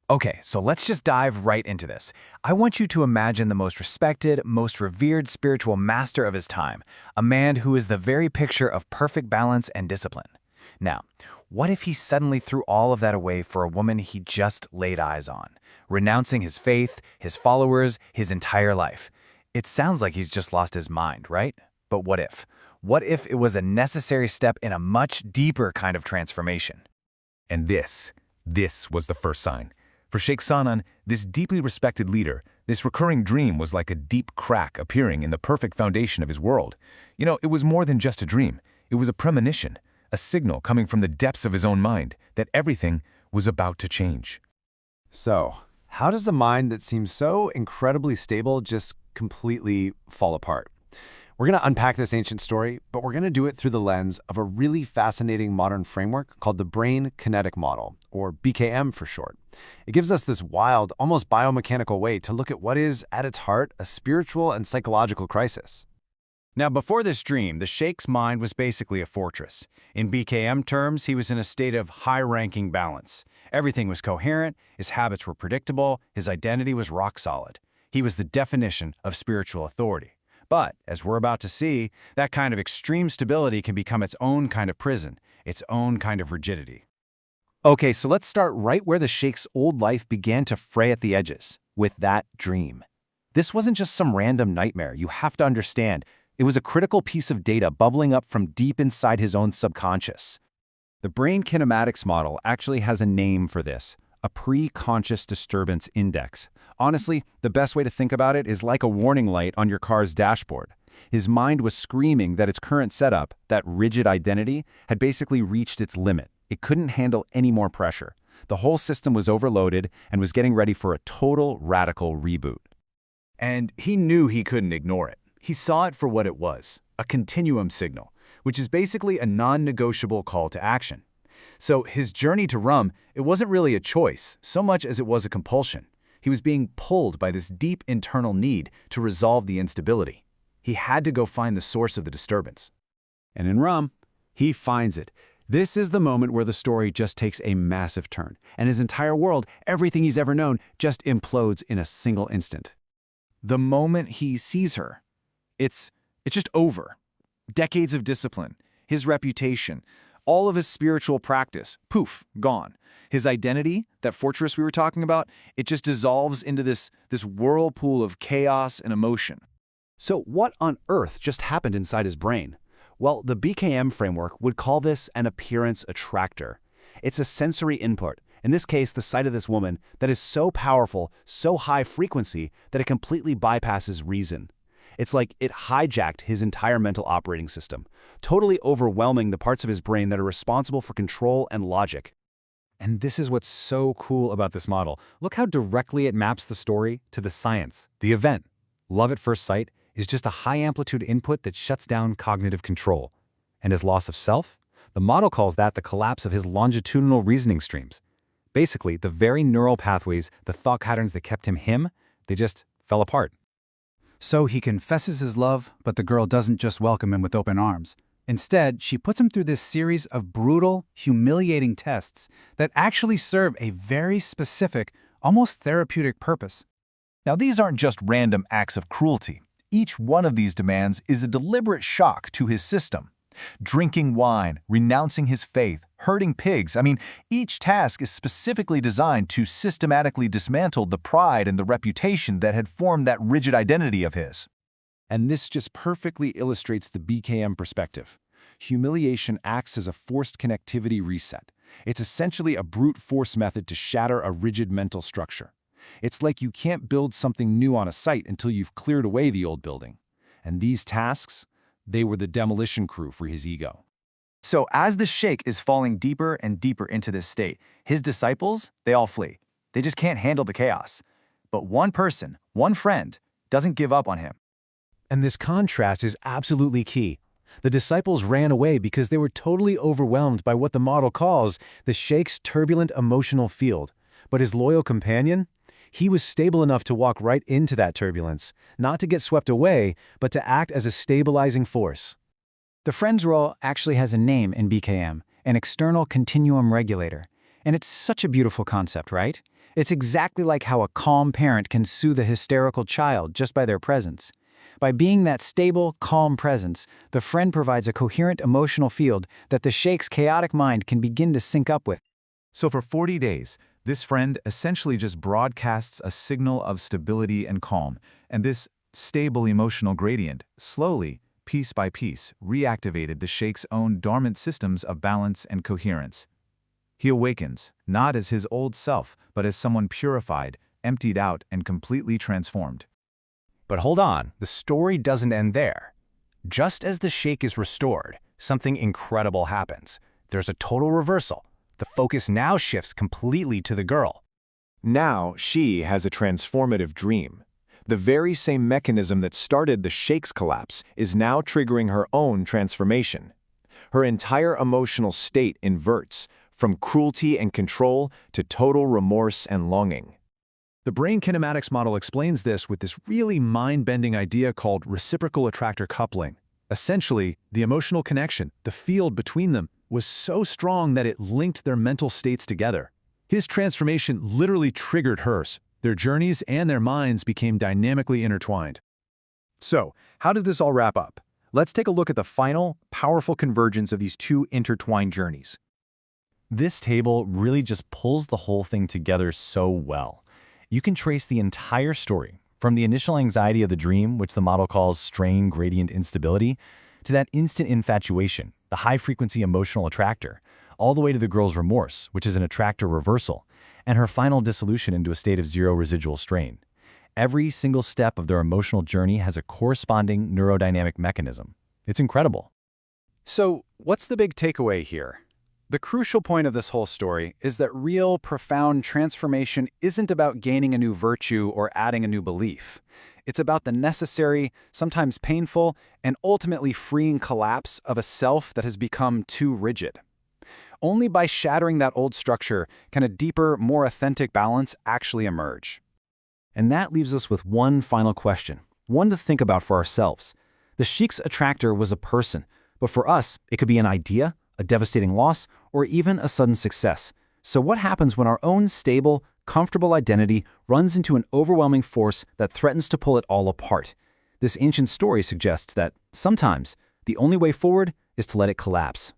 Okay, so let's just dive right into this. I want you to imagine the most respected, most revered spiritual master of his time, a man who is the very picture of perfect balance and discipline. Now, what if he suddenly threw all of that away for a woman he just laid eyes on, renouncing his faith, his followers, his entire life? It sounds like he's just lost his mind, right? But what if? What if it was a necessary step in a much deeper kind of transformation? And this was the first sign. For Sheikh San, this deeply respected leader, this recurring dream was like a deep crack appearing in the perfect foundation of his world. It was more than just a dream. It was a premonition, a signal coming from the depths of his own mind that everything was about to change. So, how does a mind that seems so incredibly stable just completely fall apart? We're going to unpack this ancient story, but we're going to do it through the lens of a really fascinating modern framework called the Brain Kinetic Model, or BKM for short. It gives us this wild, almost biomechanical way to look at what is, at its heart, a spiritual and psychological crisis. Now, before this dream, the Sheikh's mind was basically a fortress. In BKM terms, he was in a state of high-ranking balance. Everything was coherent, his habits were predictable, his identity was rock solid. He was the definition of spiritual authority. But, as we're about to see, that kind of extreme stability can become its own kind of prison, its own kind of rigidity. Okay, so let's start right where the Sheikh's old life began to fray at the edges, with that dream. This wasn't just some random nightmare, you have to understand. It was a critical piece of data bubbling up from deep inside his own subconscious. The Brain Kinematics Model actually has a name for this, a pre-conscious disturbance index. Honestly, the best way to think about it is like a warning light on your car's dashboard. His mind was screaming that its current setup, that rigid identity, had basically reached its limit. It couldn't handle any more pressure. The whole system was overloaded and was getting ready for a total radical reboot. And he knew he couldn't ignore it. He saw it for what it was, a continuum signal, which is basically a non-negotiable call to action. So his journey to Rum, it wasn't really a choice, so much as it was a compulsion. He was being pulled by this deep internal need to resolve the instability. He had to go find the source of the disturbance. And in Rum, he finds it. This is the moment where the story just takes a massive turn, and his entire world, everything he's ever known, just implodes in a single instant. The moment he sees her, it's just over. Decades of discipline, his reputation, all of his spiritual practice, poof, gone. His identity, that fortress we were talking about, it just dissolves into this whirlpool of chaos and emotion. So what on earth just happened inside his brain? Well, the BKM framework would call this an appearance attractor. It's a sensory input, in this case the sight of this woman, that is so powerful, so high frequency, that it completely bypasses reason. It's like it hijacked his entire mental operating system, totally overwhelming the parts of his brain that are responsible for control and logic. And this is what's so cool about this model. Look how directly it maps the story to the science, the event. Love at first sight is just a high-amplitude input that shuts down cognitive control. And his loss of self? The model calls that the collapse of his longitudinal reasoning streams. Basically, the very neural pathways, the thought patterns that kept him, they just fell apart. So he confesses his love, but the girl doesn't just welcome him with open arms. Instead, she puts him through this series of brutal, humiliating tests that actually serve a very specific, almost therapeutic purpose. Now, these aren't just random acts of cruelty. Each one of these demands is a deliberate shock to his system. Drinking wine, renouncing his faith, herding pigs. Each task is specifically designed to systematically dismantle the pride and the reputation that had formed that rigid identity of his. And this just perfectly illustrates the BKM perspective. Humiliation acts as a forced connectivity reset. It's essentially a brute force method to shatter a rigid mental structure. It's like you can't build something new on a site until you've cleared away the old building. And these tasks, they were the demolition crew for his ego. So as the Sheikh is falling deeper and deeper into this state, his disciples, they all flee. They just can't handle the chaos. But one person, one friend, doesn't give up on him. And this contrast is absolutely key. The disciples ran away because they were totally overwhelmed by what the model calls the Sheikh's turbulent emotional field. But his loyal companion? He was stable enough to walk right into that turbulence, not to get swept away, but to act as a stabilizing force. The friend's role actually has a name in BKM, an external continuum regulator. And it's such a beautiful concept, right? It's exactly like how a calm parent can soothe a hysterical child just by their presence. By being that stable, calm presence, the friend provides a coherent emotional field that the Sheikh's chaotic mind can begin to sync up with. So for 40 days, this friend essentially just broadcasts a signal of stability and calm, and this stable emotional gradient slowly, piece by piece, reactivated the Sheikh's own dormant systems of balance and coherence. He awakens, not as his old self, but as someone purified, emptied out, and completely transformed. But hold on, the story doesn't end there. Just as the Sheikh is restored, something incredible happens. There's a total reversal. The focus now shifts completely to the girl. Now she has a transformative dream. The very same mechanism that started the Sheikh's collapse is now triggering her own transformation. Her entire emotional state inverts, from cruelty and control to total remorse and longing. The Brain Kinematics Model explains this with this really mind-bending idea called reciprocal attractor coupling. Essentially, the emotional connection, the field between them, was so strong that it linked their mental states together. His transformation literally triggered hers. Their journeys and their minds became dynamically intertwined. So, how does this all wrap up? Let's take a look at the final, powerful convergence of these two intertwined journeys. This table really just pulls the whole thing together so well. You can trace the entire story, from the initial anxiety of the dream, which the model calls strain gradient instability, to that instant infatuation, the high-frequency emotional attractor, all the way to the girl's remorse, which is an attractor reversal, and her final dissolution into a state of zero residual strain. Every single step of their emotional journey has a corresponding neurodynamic mechanism. It's incredible. So, what's the big takeaway here? The crucial point of this whole story is that real, profound transformation isn't about gaining a new virtue or adding a new belief. It's about the necessary, sometimes painful, and ultimately freeing collapse of a self that has become too rigid. Only by shattering that old structure can a deeper, more authentic balance actually emerge. And that leaves us with one final question, one to think about for ourselves. The Sheikh's attractor was a person, but for us, it could be an idea, a devastating loss, or even a sudden success. So what happens when our own stable, comfortable identity runs into an overwhelming force that threatens to pull it all apart? This ancient story suggests that, sometimes, the only way forward is to let it collapse.